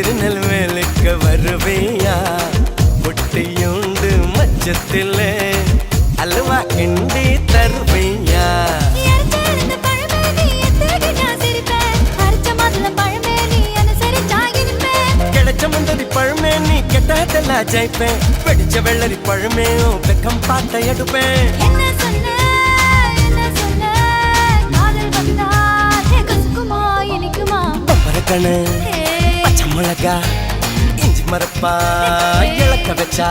திருநெல்வேலிக்கு வருவியா புட்டியுண்டு மச்சத்திலே அல்வா கிண்டி தருவியா கிடைச்ச முந்தரி பழமே நீ கெட்டாட்டெல்லாம் ஜெயிப்பேன் பிடிச்ச வெள்ளரி பழமே வெக்கம் பார்த்த எடுப்பேன் பறக்கணு பச்சை மிளகா இஞ்சி மரப்பா இழக்க வச்சா